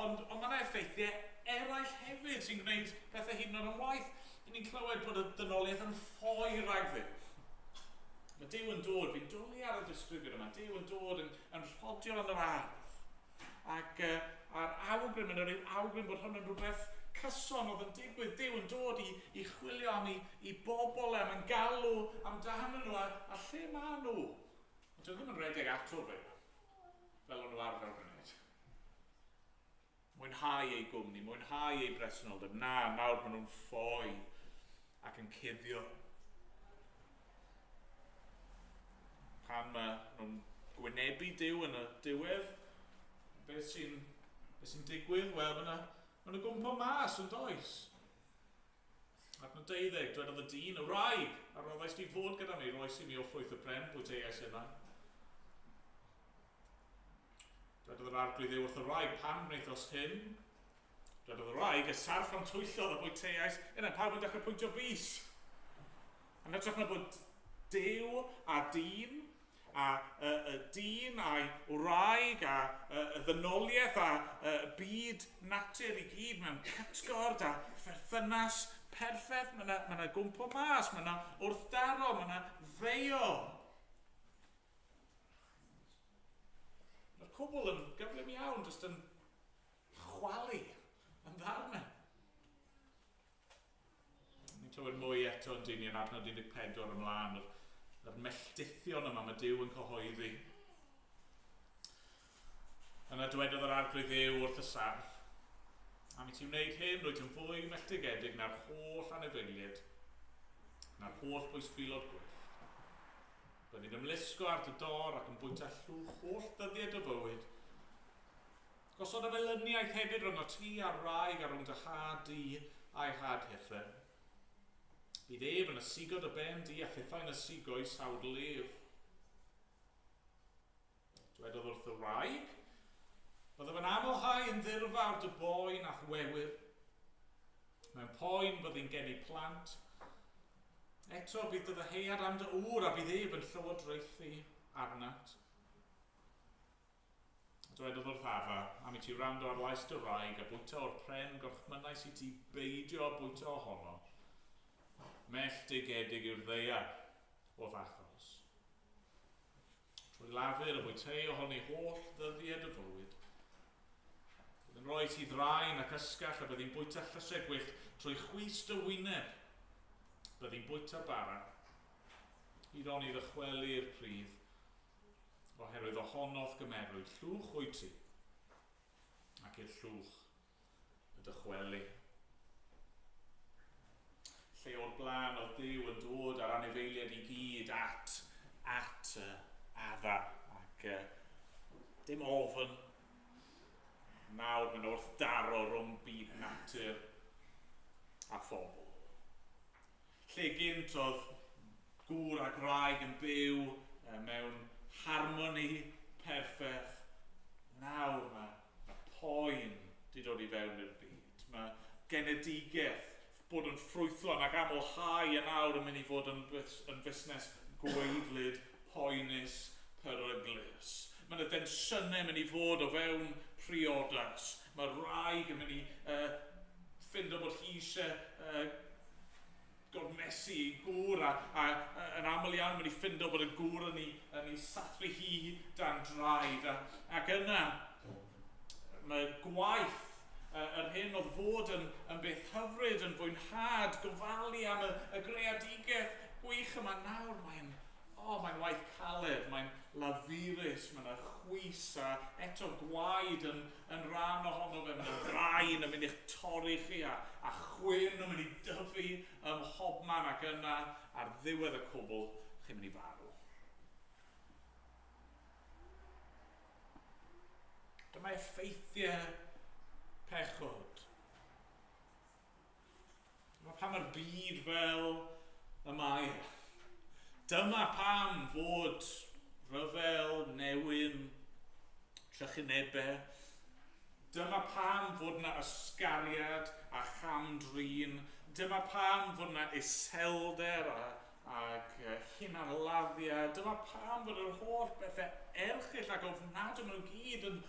ond mae yna effeithiau eraill hefyd sy'n gwneud pethau hyd yn oed yn waith. Ni'n clywed bod y dynoliaeth yn ffoi rhag Dduw. Mae Duw yn dod, fi'n dwlu ar y disgrifiad yma, Duw yn dod yn rhodio yn yr ardd. Ac a'r awgrym yn yr awgrym bod hwn yn rhywbeth cyson oedd yn digwydd. Dyw yn dod i chwilio am i bobl am yn galw amdano nhw a lle maen nhw. Ond dwi ddim yn rhedeg ato fe, fel o'n nhw arfer gwneud. Mwynhau ei gwmni, mwynhau ei bresenoldeb. Nawr maen nhw'n ffoi ac yn cuddio. Pan maen nhw'n gwynebu Duw yn y diwedd, beth sy'n digwydd? Wel, maen nhw'n gwmpo mas yn does. Ac yn 12, dwedodd y dyn, y wraig, a roddais di fod gyda mi, roes i mi o ffwyth y pren, bwyteais yna. Dwedodd yr arglwydd Dduw wrth y wraig, pam wnaethos hyn? Dwedodd y wraig, y sarf am twyllodd y bwyteais, yna pawb yn dechrau pwyntio bys. Yn edrych na bod Duw a dyn, a y dyn a'i wraig a y ddynoliaeth a byd natur i gyd mewn cytgord a pherthynas perffaith. Mae yna gwmpo mas, mae yna wrthdaro, mae yna feio. Mae'r cwbl yn gyflym iawn, jyst yn chwalu, yn ddarnau. Ni'n clywed mwy eto yn dyn i'n adnod 14 ymlaen, yr melltithion yma mae Duw yn cyhoeddi. Yna dwedodd yr arglwydd Dduw wrth y sarf, am i ti wneud hyn, rwyt yn fwy melltigedig na'r holl anifeiliaid, na'r holl bwysfilod gwyllt. Byddai'n ymlusgo ar dy dor ac yn bwyta llwch holl ddyddiad y bywyd. Gosod y felyniaeth hefyd rhwng o ti a'r wraig a rhwng dy had di a'i had hithe. Bydd ef yn ysigod y ben di a thithau'n ysigo i sawd lef. Dwedodd wrth y wraig, byddaf yn amlhau yn ddirfawr dy boen ath wewyr. Mewn poen byddai'n geni plant. Eto bydd dy ddeheuad am dy ŵr a bydd ef yn llywodraethu arnat. Dwedodd wrth afa, am i ti wrando ar lais dy wraig a bwyta o'r pren gorchmynnais i ti beidio a bwyta ohono. Melltigedig yw'r ddeiar o ddachos. Trwy lafur y bwyteu ohoni holl ddyddiad y fywyd. Bydd yn rhoi ti ddraen ac ysgall a bydd hi'n bwyta llysau gwyllt trwy chwys dy wyneb. Bydd hi'n bwyta bara. Hyd on i ddychweli'r pridd, oherwydd ohonodd gymerwyd llwch wyt ti, ac i'r llwch y dychwelu. Lle o'r blaen oedd Duw yn dod ar anifeiliaid i gyd at adda ac dim ofyn. Nawr mae'n wrthdaro rhwng byd natur a phobl. Lle gynt oedd gŵr a graig yn byw mewn harmoni perffaith. Nawr mae poen wedi dod i fewn i'r byd. Mae genedigaeth bod yn ffrwythlon ac amlhau yn awr yn mynd i fod yn fusnes gweidlyd, poenus, peryglus. Mae yna densiynau mynd i fod o fewn priodas. Mae'r wraig yn mynd i ffindo bod hi eisiau gormesu i gŵr a yn aml iawn mynd i ffindo bod y gŵr yn ei sathru hi dan draed. Ac yna mae gwaith yr hyn oedd fod yn beth hyfryd, yn fwynhad, gofalu am y greadigaeth gwych yma. Nawr mae'n waith caled, mae'n lafurus, mae'n chwys a eto gwaed yn rhan ohono fe. Mae'n draen yn mynd i'ch torri chi a chwyn yn mynd i dyfu ym mhobman ac yna ar ddiwedd y cwbl chi'n mynd i farw. Dyma effeithiau pechod. Dyma pam mae'r byd fel y mae. Dyma pam fod rhyfel, newyn, trychinebau. Dyma pam fod yna ysgariad a chamdrin. Dyma pam fod yna iselder ac hunanladdiad. Dyma pam fod yr holl bethau erchyll ac ofnadwy nhw gyd yn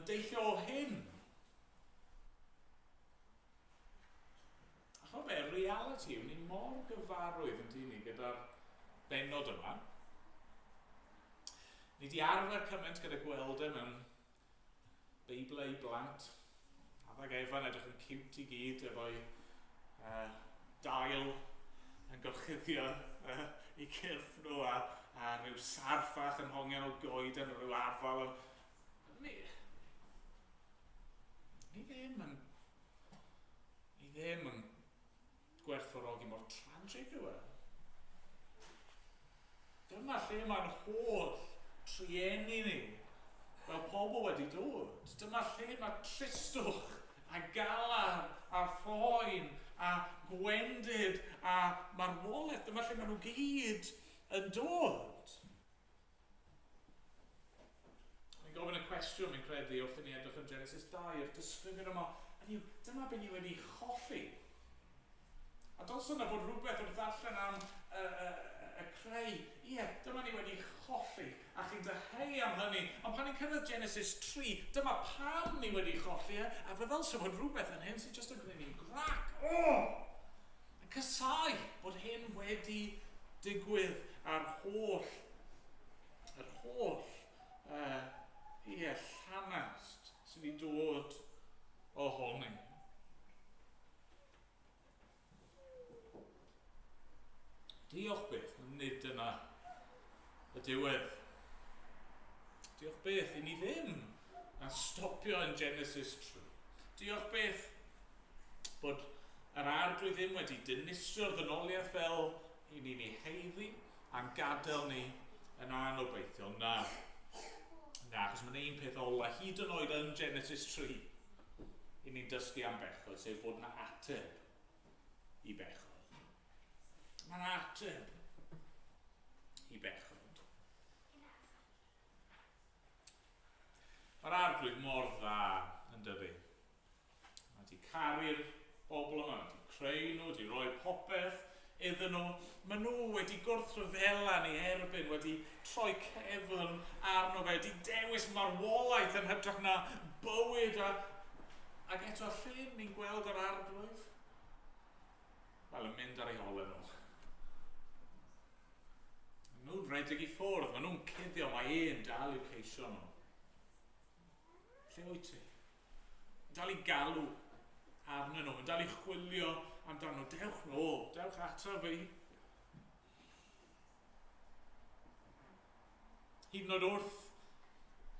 deillio o hyn. A chod be, reality yw ni mor gyfarwydd yn dyn ni gyda'r bennod yma. Ni di arfer cymaint gyda gweld mewn beiblau blant a ac Efan edrych yn cute i gyd efo'i dail yn gorchuddio i cyrff nhw a rhyw sarff fach yn hongian o goeden, rhyw afal. Ni ddim yn gwerthfawrogi mor tragic yw e. Dyma lle mae'r holl trienni ni fel pobl wedi dod. Dyma lle mae tristwch a galar a phoen a gwendid a marwolaeth. Dyma lle maen nhw gyd yn dod. Mi'n gofyn y cwestiwn, mi'n credu, wrth i ni edrych yn Genesis 2, i'r disgrifiad yma, dyma be ni wedi cholli. A dylswn yna fod rhywbeth wrth allan am y creu. Ie, dyma ni wedi cholli, a chi'n dyheu am hynny. Ond pan ni'n cyrraedd Genesis 3, dyma pam ni wedi cholli, a fe ddylswn fod rhywbeth yn hyn sy'n just yn gwneud ni'n grac. Yn casau bod hyn wedi digwydd a'r holl llanast sy'n ei dod ohoni. Diolch beth, nid yna y diwedd. Diolch beth, i ni ddim yn stopio yn Genesis 3. Diolch beth bod yr arglwydd ddim wedi dinistrio'r ddynoliaeth fel i ni'n ei heiddi a'n gadael ni yn anobeithiol. Na, achos mae'n un peth ola hyd yn oed yn Genesis 3 i ni'n dysgu am bechod, sef fod yna ateb i bechod. Mae'n ateb i bechod. Mae'r arglwydd mor dda yn dyfu. Mae wedi caru'r bobl yma, wedi creu nhw, wedi rhoi popeth iddyn nhw. Maen nhw wedi gwrthryfela ni erbyn, wedi troi cefn arno fe, wedi dewis marwolaeth yn hytrach na bywyd. Ac eto lle ni'n gweld yr arglwydd? Wel, yn mynd ar ei holen nhw. Maen nhw'n rhedeg i ffwrdd, maen nhw'n cuddio, mae e'n dal i'w ceisio nhw. Lle wyt ti? Dal i galw arnyn nhw, yn dal i chwilio amdano. Dewch nôl, dewch ato fi. Hyd yn oed wrth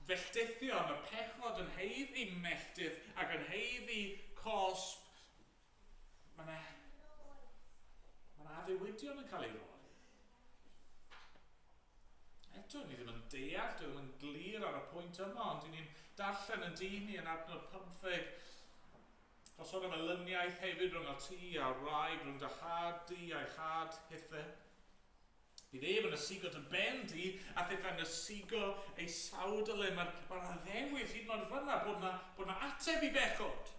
felltithio, mae pechod yn heiddi melltith ac yn heiddi cosb. Mae addewidion yn cael ei roi. Eto, ni ddim yn deall, dwi ddim yn glir ar y pwynt yma, ond ni'n darllen yn dyn ni yn adnod 15. Gosod am elyniaeth hefyd rhwng y tŷ a'r wraig, rhwng dy had di a'i chad hithe. Bydd ef yn ysigo dy ben di, a ddeith yn ysigo ei sawdle. Mae'r addewydd hyd yn oed fyna bod na ateb i bechod.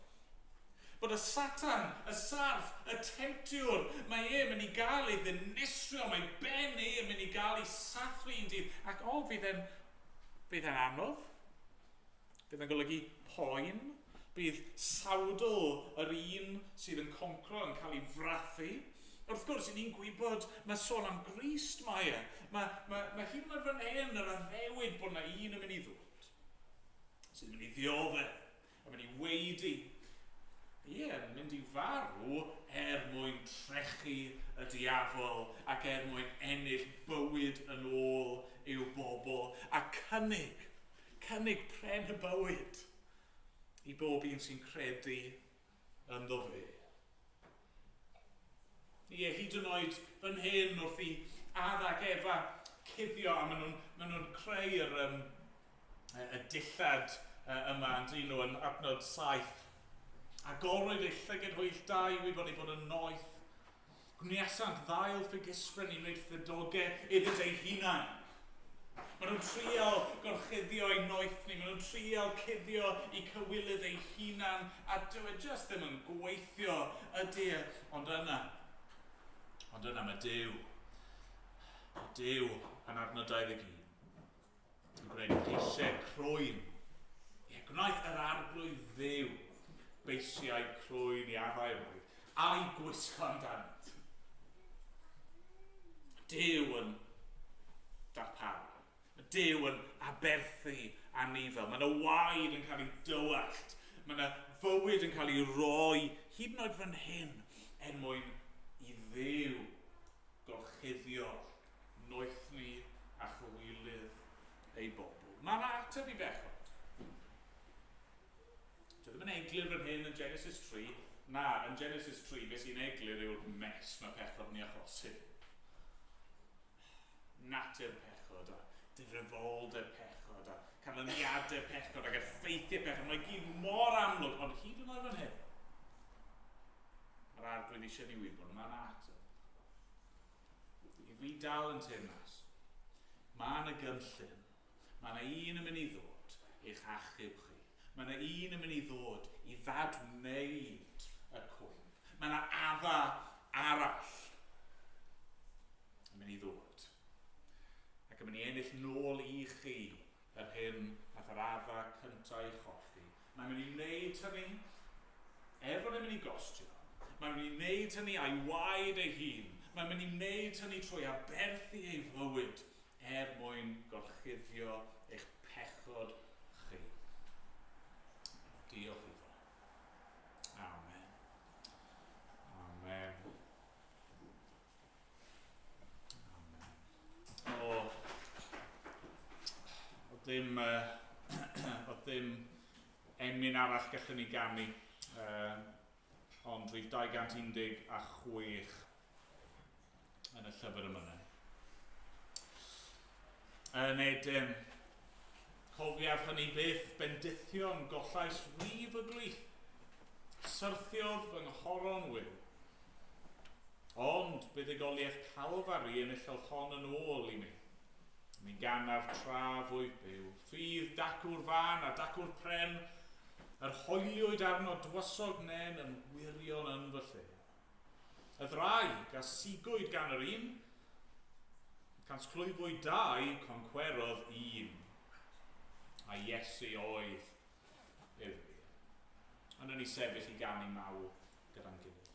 Bod y Satan, y sarf, y temptiwr, mae e'n mynd i gael ei ddinistrio, mae ben e'n mynd i gael ei sathru un dydd. Ac bydd e'n anodd. Bydd e'n golygu poen. Bydd sawdl yr un sydd yn concro yn cael ei frathu. Wrth gwrs, ni'n gwybod mae sôn am Grist mae e. Mae hyd yn oed fan hyn yr addewid bod yna un yn mynd i ddod. Sydd yn mynd i ddiodde, yn mynd i weidi. Yn mynd i farw mwyn trechu y diafol ac mwyn ennill bywyd yn ôl i'w bobl a cynnig pren y bywyd i bob un sy'n credu ynddo fe. Hyd yn oed fan hyn wrth i Adda ac Efa cuddio a maen nhw'n creu'r y dillad yma yn dyn nhw yn adnod 7. Agorwyd ei llyged hwyll da i wybod ei bod yn noeth. Gwniasant ddail ffygisbren i wneud ffydogau iddynt ei hunan. Maen nhw'n trial gorchuddio ei noeth ni, maen nhw'n trial cuddio i cywilydd ei hunan, a dyw e jyst ddim yn gweithio ydy, ond yna mae Duw. Mae Duw yn adnod 21. Yn gwneud eisiau crwyn. Gwnaeth yr arglwydd dduw beisiau crwyn i addau roedd a'i gwisgo amdanynt. Duw yn darparu. Duw yn aberthu anifel. Mae yna waed yn cael ei dywallt Mae yna fywyd yn cael ei roi hyd yn oed fan hyn mwyn i Dduw gorchuddio noethni a chywilydd ei bobl. Mae'n ateb i bechod. Dio ddim yn eglur fan hyn yn Genesis 3. Na, yn Genesis 3, beth sy'n eglur yw'r mes mae pechod ni achosi. Natur pechod a difrifoldeb pechod a canlyniadau pechod ac effeithiau pechod. Mae gyd mor amlwg, ond hyd yn oed fan hyn. Mae'r arglwydd eisiau ni wybod, mae'n ateb. I fi dal yn teyrnas. Mae yna gynllun. Mae yna un yn mynd i ddod i'ch achub chi. Mae yna un yn mynd i ddod i ddadwneud y cwmp. Mae yna adda arall yn mynd i ddod. Ac yn mynd i ennill nôl i chi yr hyn nath yr adda cyntaf i choffi. Mae'n mynd i wneud hynny efo yn mynd i gostio. Mae'n mynd i wneud hynny a'i waed ei hun. Mae'n mynd i wneud hynny trwy aberthu ei fywyd mwyn gorchuddio eich pechod chi. Diolch iddo. Amen. Amen. Amen. O ddim emyn arall gallwn ni ganu. Ond rhif 216 yn y llyfr yma. Yn Edem, cofiaf hynny beth bendithion gollais rif y glith, syrthiodd fy nghoron wyl. Ond buddugoliaeth Calfari yn illodd hon yn ôl i mi. Mi ganaf tra fwy byw, ffydd dacwr fan a dacwr pren, yr hoeliwyd arno dywysog nen yn wirion yn fy lle. Y ddraig a sigwyd gan yr un, cansglwyfwyd 2 concwerodd 1, a Iesu oedd i'r fi. Yna ni sefyll i ganu mawr gyda'n gilydd.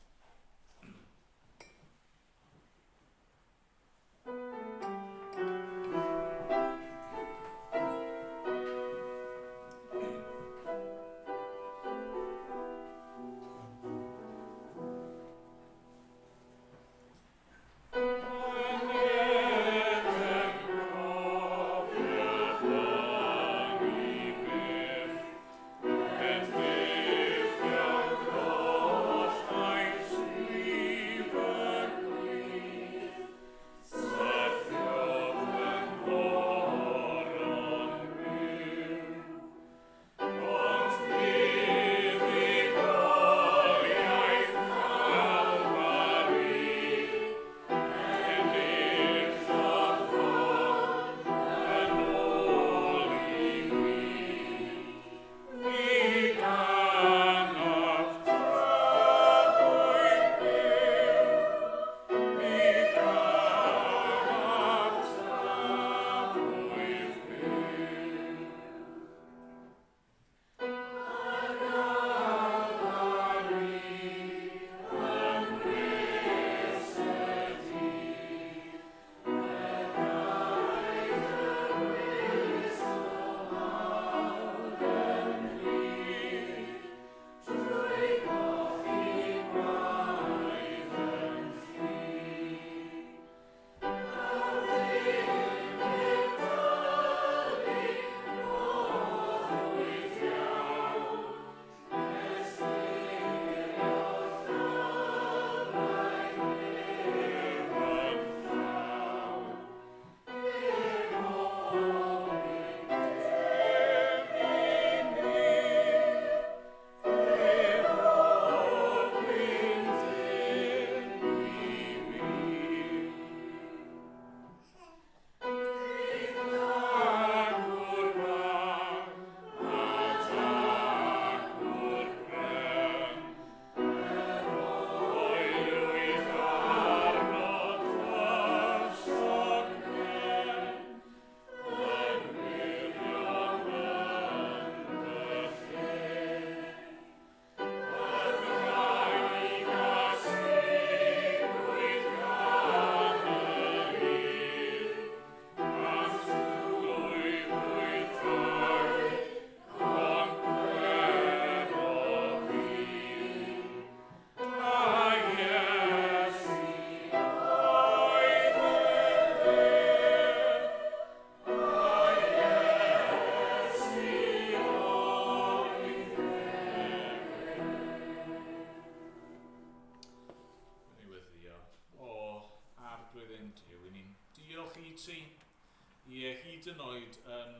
hyd yn oed yn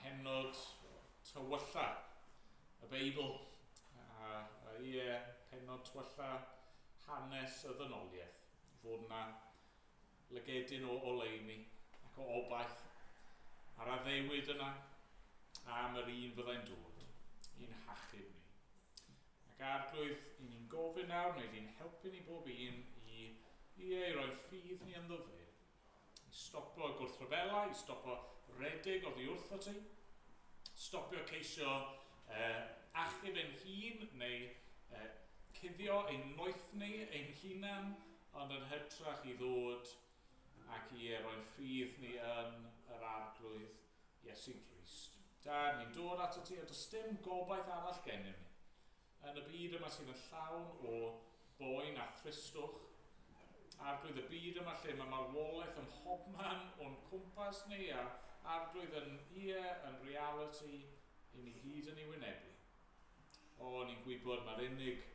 hynod tywylla y Beibl. Hynod tywylla hanes y ddynoliaeth. Fod yna lygedyn o oleuni ac o obaith ar addewid yna am yr un fyddai'n dod, un hachub ni. Ac arglwydd i ni'n gofyn nawr, neu di'n helpu ni bob un i roi'n ffydd ni ynddo fe. I stopio gwrthryfela, i stopio redig oddi wrtho ti, stopio ceisio achub ein hun, neu cuddio ein noeth ni, ein hunan, ond yn hytrach i ddod ac i roi'n ffydd ni yn yr arglwydd Iesu Grist. Da, ni'n dod ato ti, a does dim gobaith arall gennym ni. Yn y byd yma sydd yn llawn o boen a thristwch, arglwydd y byd yma lle mae marwolaeth yn hobman o'n cwmpas ni, a arglwydd yn reality i ni hyd yn ei wynebu. O, ni'n gwybod mae'r unig